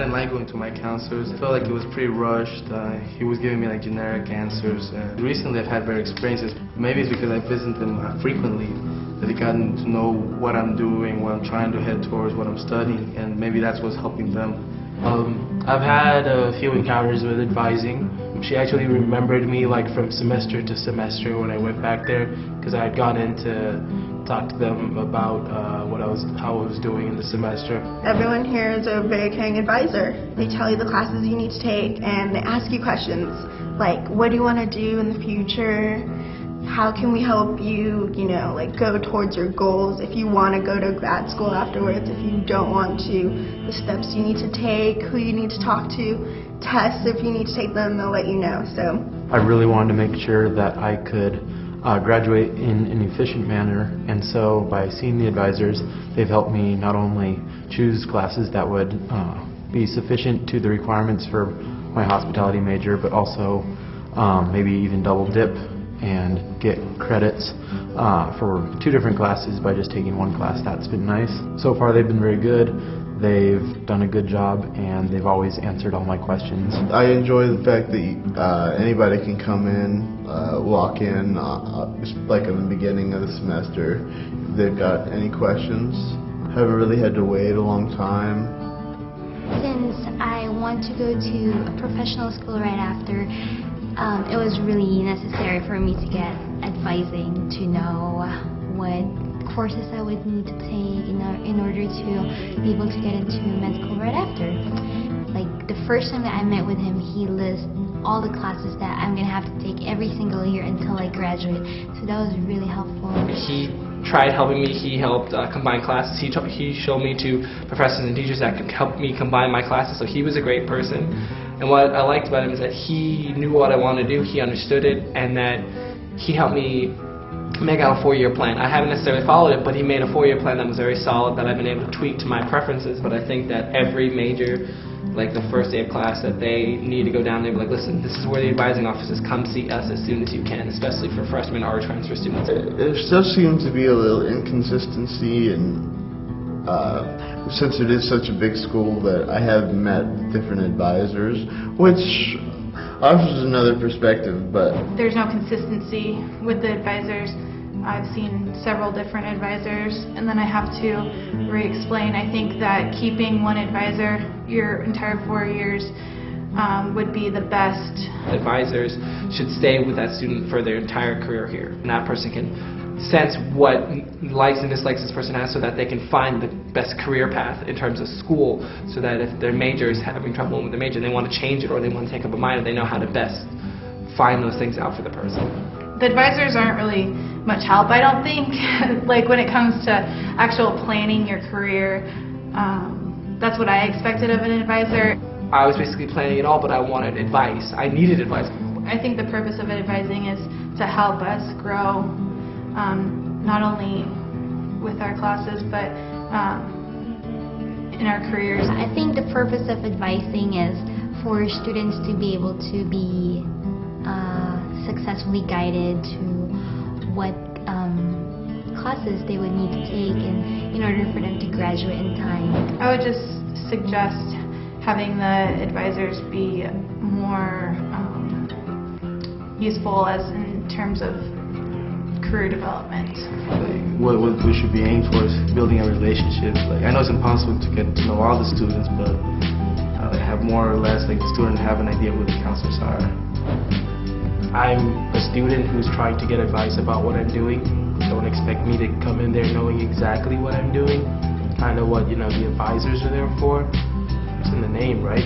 didn't like going to my counselors. I felt like it was pretty rushed. He was giving me like generic answers. Recently I've had better experiences. Maybe it's because I visit them frequently that they've gotten to know what I'm doing, what I'm trying to head towards, what I'm studying, and maybe that's what's helping them. I've had a few encounters with advising. She actually remembered me like from semester to semester when I went back there, because I had gone in to talk to them about how I was doing in the semester. Everyone here is a very caring advisor. They tell you the classes you need to take, and they ask you questions like, what do you want to do in the future? How can we help you, like go towards your goals? If you want to go to grad school afterwards, if you don't want to, the steps you need to take, who you need to talk to, tests if you need to take them, they'll let you know. So I really wanted to make sure that I could graduate in an efficient manner, and so by seeing the advisors, they've helped me not only choose classes that would be sufficient to the requirements for my hospitality major, but also maybe even double dip and get credits for 2 different classes by just taking 1 class. That's been nice. So far they've been very good. They've done a good job, and they've always answered all my questions. I enjoy the fact that anybody can come in, walk in, just like in the beginning of the semester. If they've got any questions, haven't really had to wait a long time. Since I want to go to a professional school right after, it was really necessary for me to get advising to know what courses I would need to take in order to be able to get into med school right after. Like the first time that I met with him, he listed all the classes that I'm going to have to take every single year until I graduate. So that was really helpful. He tried helping me. He helped combine classes. He showed me to professors and teachers that could help me combine my classes. So he was a great person. And what I liked about him is that he knew what I wanted to do, he understood it, and that he helped me make out a 4-year plan. I haven't necessarily followed it, but he made a 4-year plan that was very solid, that I've been able to tweak to my preferences. But I think that every major, like the first day of class, that they need to go down there and be like, listen, this is where the advising office is. Come see us as soon as you can, especially for freshmen or transfer students. There still seems to be a little inconsistency, and since it is such a big school, that I have met different advisors, which offers another perspective, but there's no consistency with the advisors. I've seen several different advisors, and then I have to re-explain. I think that keeping one advisor your entire 4 years would be the best. Advisors should stay with that student for their entire career here, and that person can sense what likes and dislikes this person has, so that they can find the best career path in terms of school, so that if their major is having trouble with their major, they want to change it or they want to take up a minor, they know how to best find those things out for the person. The advisors aren't really much help, I don't think. Like when it comes to actual planning your career, that's what I expected of an advisor. I was basically planning it all, but I wanted advice. I needed advice. I think the purpose of advising is to help us grow, not only with our classes, but in our careers. I think the purpose of advising is for students to be able to be successfully guided to what classes they would need to take in order for them to graduate in time. I would just suggest having the advisors be more useful as in terms of career development. What we should be aiming for is building a relationship. Like, I know it's impossible to get to know all the students, but have more or less like the student have an idea of what the counselors are. I'm a student who's trying to get advice about what I'm doing. Don't expect me to come in there knowing exactly what I'm doing. Kind of what the advisors are there for. It's in the name, right?